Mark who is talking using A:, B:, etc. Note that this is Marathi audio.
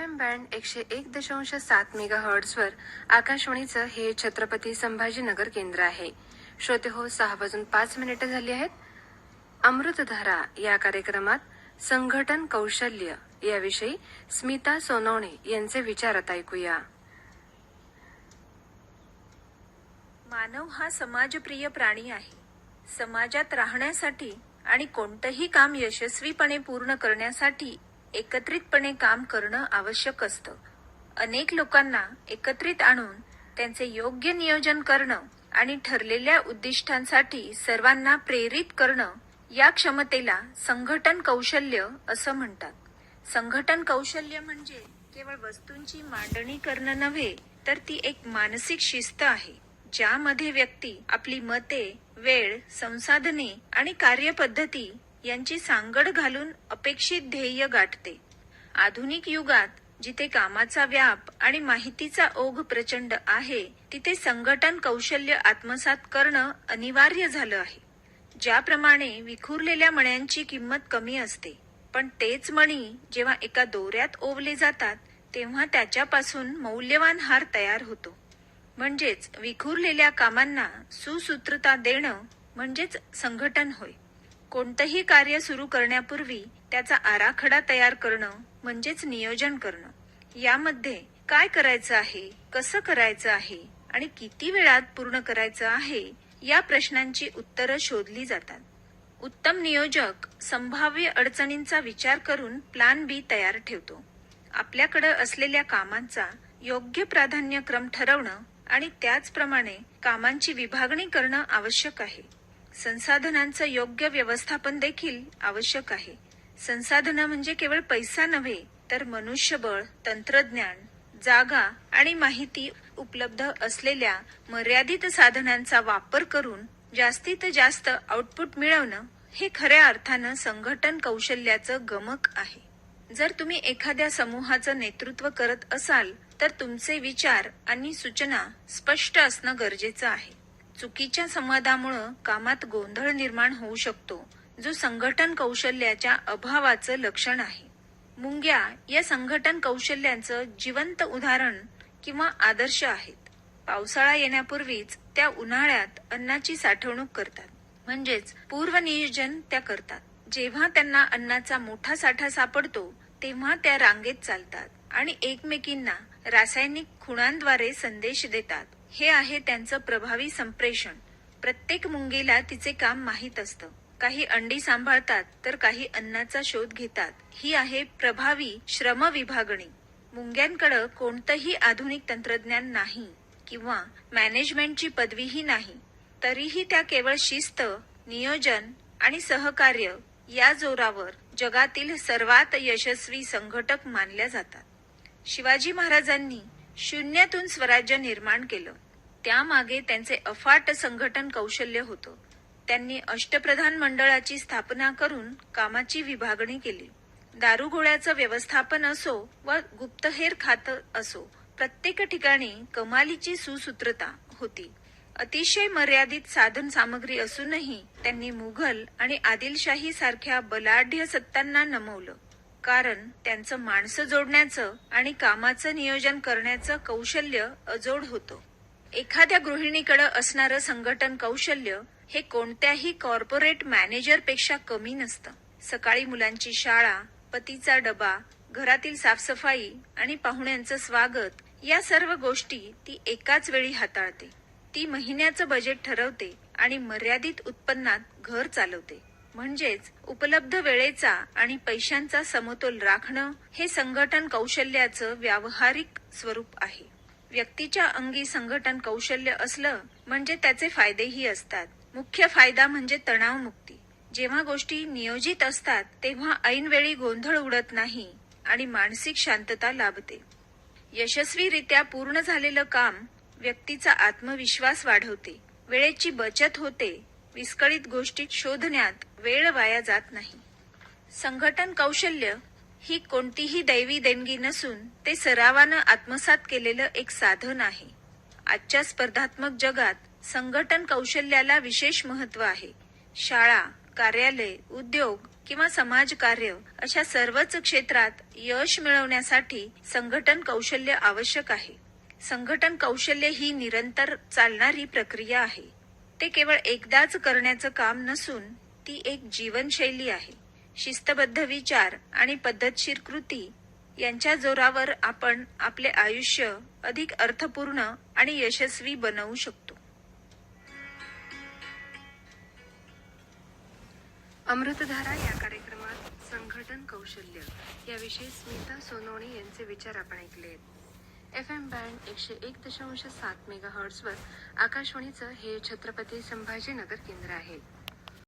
A: FM बँड 101.7 मेगाहर्ट्झवर आकाशवाणीचं हे छत्रपती संभाजीनगर केंद्र आहे. श्रोते हो, 6:05 झाली आहेत. अमृतधारा या कार्यक्रमात संघटन कौशल्य याविषयी स्मिता सोनवणे यांचे विचार आता ऐकूया.
B: मानव हा समाजप्रिय प्राणी आहे. समाजात राहण्यासाठी आणि कोणतंही काम यशस्वीपणे पूर्ण करण्यासाठी एकत्रितपणे काम करणं आवश्यक असतं. अनेक लोकांना एकत्रित आणून त्यांचे योग्य नियोजन करणं आणि ठरलेल्या उद्दिष्टांसाठी सर्वांना प्रेरित करणं या क्षमतेला संघटन कौशल्य असं म्हणतात. संघटन कौशल्य म्हणजे केवळ वस्तूंची मांडणी करणं नव्हे, तर ती एक मानसिक शिस्त आहे, ज्यामध्ये व्यक्ती आपली मते, वेळ, संसाधने आणि कार्यपद्धती यांची सांगड घालून अपेक्षित ध्येय गाठते. आधुनिक युगात जिथे कामाचा व्याप आणि माहितीचा ओघ प्रचंड आहे, तिथे संघटन कौशल्य आत्मसात करणं अनिवार्य झालं आहे. ज्याप्रमाणे विखुरलेल्या मण्यांची किंमत कमी असते, पण तेच मणी जेव्हा एका दोऱ्यात ओवले जातात तेव्हा त्याच्यापासून मौल्यवान हार तयार होतो. म्हणजेच विखुरलेल्या कामांना सुसूत्रता देणं म्हणजेच संघटन होय. कोणतंही कार्य सुरू करण्यापूर्वी त्याचा आराखडा तयार करणं म्हणजेच नियोजन करणं. यामध्ये काय करायचं आहे, कसं करायचं आहे आणि किती वेळात पूर्ण करायचं आहे या प्रश्नांची उत्तरं शोधली जातात. उत्तम नियोजक संभाव्य अडचणींचा विचार करून प्लॅन बी तयार ठेवतो. आपल्याकडे असलेल्या कामांचा योग्य प्राधान्यक्रम ठरवणं आणि त्याचप्रमाणे कामांची विभागणी करणं आवश्यक आहे. संसाधनांचं योग्य व्यवस्थापन देखील आवश्यक आहे. संसाधनं म्हणजे केवळ पैसा नव्हे, तर मनुष्यबळ, तंत्रज्ञान, जागा आणि माहिती उपलब्ध असलेल्या मर्यादित साधनांचा वापर करून जास्तीत जास्त आउटपुट मिळवणं हे खऱ्या अर्थानं संघटन कौशल्याचं गमक आहे. जर तुम्ही एखाद्या समूहाचं नेतृत्व करत असाल तर तुमचे विचार आणि सूचना स्पष्ट असणं गरजेचं आहे. चुकीच्या संवादामुळं कामात गोंधळ निर्माण होऊ शकतो, जो संघटन कौशल्याच्या अभावाचं लक्षण आहे. मुंग्या या संघटन कौशल्यांचं जिवंत उदाहरण किंवा आदर्श आहेत. पावसाळा येण्यापूर्वीच त्या उन्हाळ्यात अन्नाची साठवणूक करतात, म्हणजेच पूर्वनियोजन त्या करतात. जेव्हा त्यांना अन्नाचा मोठा साठा सापडतो तेव्हा त्या रांगेत चालतात आणि एकमेकींना रासायनिक खुणांद्वारे संदेश देतात. हे आहे त्यांचं प्रभावी संप्रेषण. प्रत्येक मुंगीला तिचे काम माहीत असतं. काही अंडी सांभाळतात तर काही अन्नाचा शोध घेतात. ही आहे प्रभावी श्रम विभागणी. मुंग्यांकडे कोणतंही आधुनिक तंत्रज्ञान नाही किंवा मॅनेजमेंटची पदवीही नाही, तरीही त्या केवळ शिस्त, नियोजन आणि सहकार्य या जोरावर जगातील सर्वात यशस्वी संघटक मानल्या जातात. शिवाजी महाराजांनी शून्यातून स्वराज्य निर्माण केलं. त्यामागे त्यांचे अफाट संघटन कौशल्य होतं. त्यांनी अष्टप्रधान मंडळाची स्थापना करून कामाची विभागणी केली. दारुगोळ्याचं व्यवस्थापन असो व गुप्तहेर खातं असो, प्रत्येक ठिकाणी कमालीची सुसूत्रता होती. अतिशय मर्यादित साधन सामग्री असूनही त्यांनी मुघल आणि आदिलशाही सारख्या बलाढ्य सत्तांना नमवलं. कारण त्यांचं माणसं जोडण्याचं आणि कामाचं नियोजन करण्याचं कौशल्य अजोड होतं. एखाद्या गृहिणीकडे असणारं संघटन कौशल्य हे कोणत्याही कॉर्पोरेट मॅनेजरपेक्षा कमी नसतं. सकाळी मुलांची शाळा, पतीचा डबा, घरातील साफसफाई आणि पाहुण्यांचं स्वागत या सर्व गोष्टी ती एकाच वेळी हाताळते. ती महिन्याचं बजेट ठरवते आणि मर्यादित उत्पन्नात घर चालवते. म्हणजेच उपलब्ध वेळेचा आणि पैशांचा समतोल राखणं हे संघटन कौशल्याचं व्यावहारिक स्वरूप आहे. व्यक्तीच्या अंगी संघटन कौशल्य असलं म्हणजे त्याचे फायदेही असतात. मुख्य फायदा म्हणजे तणावमुक्ती. जेव्हा गोष्टी नियोजित असतात तेव्हा ऐनवेळी गोंधळ उडत नाही आणि मानसिक शांतता लाभते. यशस्वीरित्या पूर्ण झालेलं काम व्यक्तीचा आत्मविश्वास वाढवते. वेळेची बचत होते. विस्कळीत गोष्टी शोधण्यात वेळ वाया जात नाही. संघटन कौशल्य ही कोणतीही दैवी देणगी नसून ते सरावानं आत्मसात केलेलं एक साधन आहे. आजच्या स्पर्धात्मक जगात संघटन कौशल्याला विशेष महत्त्व आहे. शाळा, कार्यालय, उद्योग किंवा समाजकार्य अशा सर्वच क्षेत्रात यश मिळवण्यासाठी संघटन कौशल्य आवश्यक आहे. संघटन कौशल्य ही निरंतर चालणारी प्रक्रिया आहे. ते केवळ एकदाच करण्याचं काम नसून ती एक जीवनशैली आहे. शिस्तबद्ध विचार आणि पद्धतशीर कृती यांच्या जोरावर आपण आपले आयुष्य अधिक अर्थपूर्ण आणि यशस्वी बनवू शकतो.
A: अमृतधारा या कार्यक्रमात संघटन कौशल्य याविषयी स्मिता सोनवणे यांचे विचार आपण ऐकले. FM बँड 101.7 मेगाहर्ट्झवर आकाशवाणीचं हे छत्रपती संभाजीनगर केंद्र आहे.